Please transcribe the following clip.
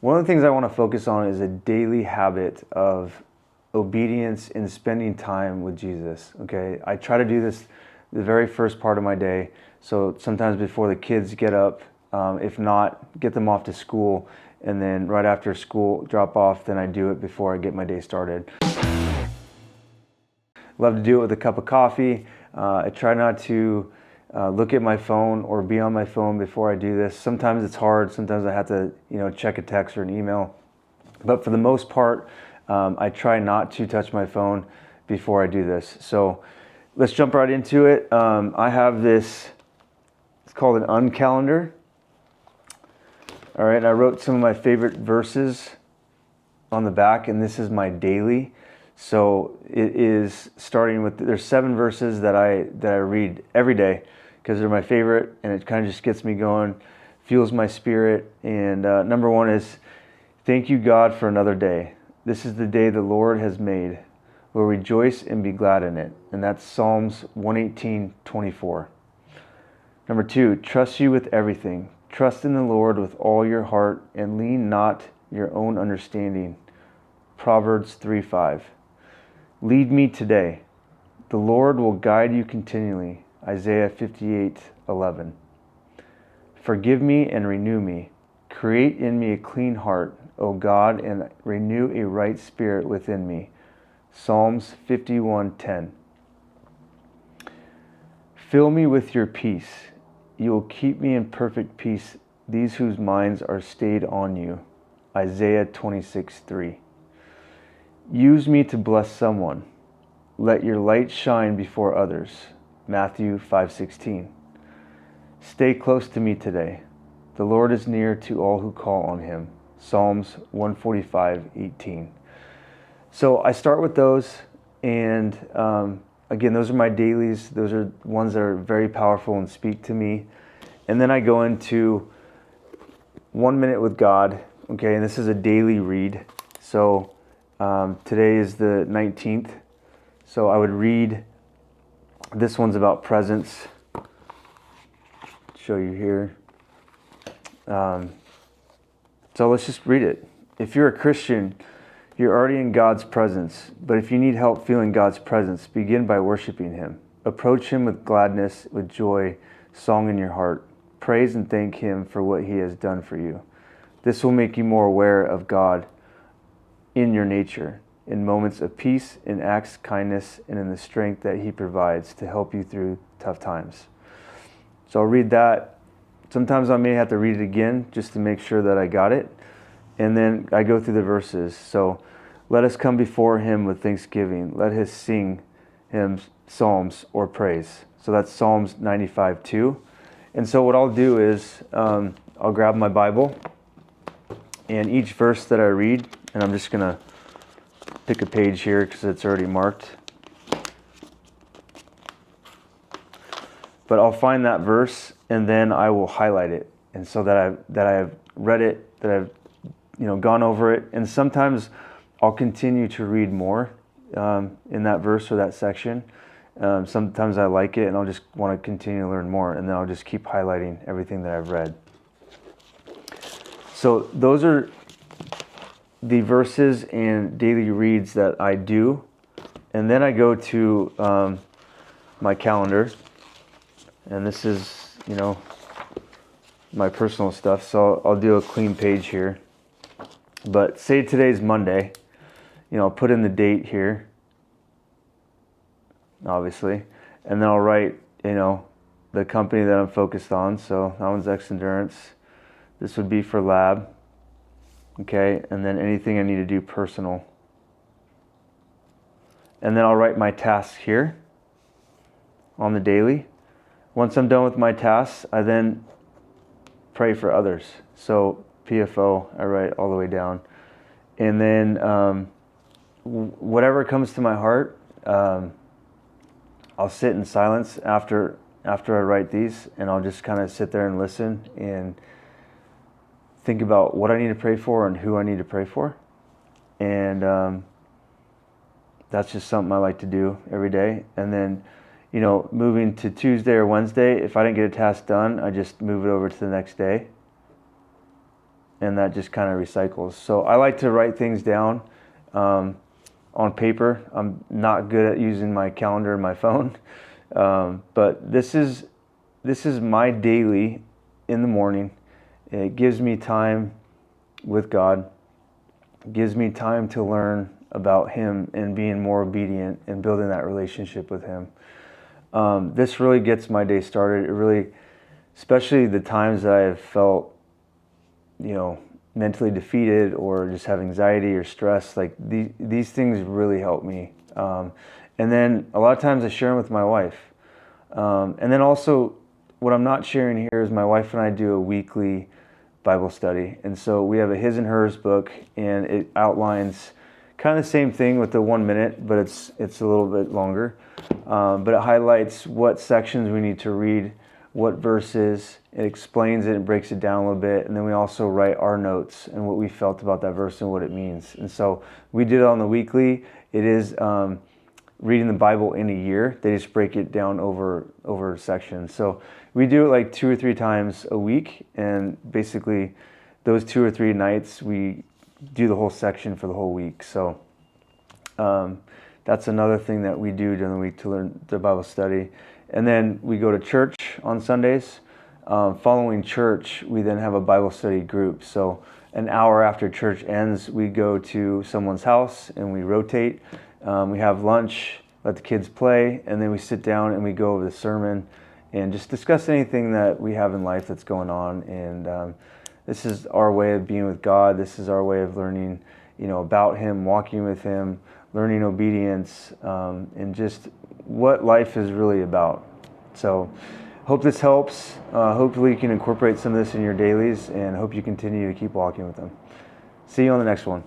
One of the things I want to focus on is a daily habit of obedience in spending time with Jesus. Okay, I try to do this the very first part of my day. So sometimes before the kids get up, if not, get them off to school, and then right after school drop off, then I do it before I get my day started. Love to do it with a cup of coffee. I try not to look at my phone or be on my phone before I do this. Sometimes it's hard. Sometimes I have to, check a text or an email. But for the most part, I try not to touch my phone before I do this. So let's jump right into it. I have this, it's called an uncalendar. All right, I wrote some of my favorite verses on the back, and this is my daily. So it is starting with, there's 7 verses that I read every day because they're my favorite, and it kind of just gets me going, fuels my spirit. And number 1 is, thank you, God, for another day. This is the day the Lord has made. We'll rejoice and be glad in it. And that's Psalms 118:24. Number 2, trust you with everything. Trust in the Lord with all your heart and lean not your own understanding. Proverbs 3:5. Lead me today. The Lord will guide you continually. Isaiah 58:11. Forgive me and renew me. Create in me a clean heart, O God, and renew a right spirit within me. Psalms 51:10. Fill me with your peace. You will keep me in perfect peace, these whose minds are stayed on you. Isaiah 26:3. Use me to bless someone. Let your light shine before others. Matthew 5:16. Stay close to me today. The Lord is near to all who call on him. Psalms 145:18. So I start with those, and again, those are my dailies. Those are ones that are very powerful and speak to me. And then I go into 1 minute with God. Okay, and this is a daily read. So today is the 19th. So I would read, this one's about presence. Show you here. So let's just read it. If you're a Christian, you're already in God's presence. But if you need help feeling God's presence, begin by worshiping him. Approach him with gladness, with joy, song in your heart. Praise and thank him for what he has done for you. This will make you more aware of God in your nature, in moments of peace, in acts of kindness, and in the strength that he provides to help you through tough times. So I'll read that. Sometimes I may have to read it again just to make sure that I got it. And then I go through the verses. So let us come before him with thanksgiving. Let us sing hymns, psalms, or praise. So that's Psalms 95:2. And so what I'll do is I'll grab my Bible, and each verse that I read, and I'm just going to pick a page here because it's already marked. But I'll find that verse, and then I will highlight it, and so that I've read it, that I've gone over it, and sometimes I'll continue to read more in that verse or that section. Sometimes I like it, and I'll just want to continue to learn more, and then I'll just keep highlighting everything that I've read. So those are the verses and daily reads that I do, and then I go to my calendar, and this is my personal stuff, so I'll do a clean page here. But say today's Monday, I'll put in the date here, obviously, and then I'll write the company that I'm focused on. So that one's X Endurance. This would be for lab. Okay, and then anything I need to do personal. And then I'll write my tasks here on the daily. Once I'm done with my tasks, I then pray for others. So PFO, I write all the way down. And then whatever comes to my heart, I'll sit in silence after I write these, and I'll just kind of sit there and listen and think about what I need to pray for and who I need to pray for. And that's just something I like to do every day. And then, moving to Tuesday or Wednesday, if I didn't get a task done, I just move it over to the next day. and that just kind of recycles. So I like to write things down on paper. I'm not good at using my calendar and my phone, but this is my daily in the morning. It gives me time with God. It gives me time to learn about Him and being more obedient and building that relationship with Him. This really gets my day started. It really, especially the times that I have felt, mentally defeated or just have anxiety or stress, like these things really help me. And then a lot of times I share them with my wife. And then also, what I'm not sharing here is my wife and I do a weekly Bible study. And so we have a His and Hers book, and it outlines kind of the same thing with the 1 minute, but it's a little bit longer. But it highlights what sections we need to read, what verses, it explains it and breaks it down a little bit, and then we also write our notes and what we felt about that verse and what it means. And so we did it on the weekly. It is reading the Bible in a year. They just break it down over sections. So we do it like 2 or 3 times a week, and basically those 2 or 3 nights we do the whole section for the whole week. So that's another thing that we do during the week to learn the Bible study. And then we go to church on Sundays. Following church, we then have a Bible study group. So an hour after church ends, we go to someone's house and we rotate. We have lunch, let the kids play, and then we sit down and we go over the sermon and just discuss anything that we have in life that's going on. And this is our way of being with God. This is our way of learning, about Him, walking with Him, learning obedience, and just what life is really about. So hope this helps. Hopefully you can incorporate some of this in your dailies, and hope you continue to keep walking with Him. See you on the next one.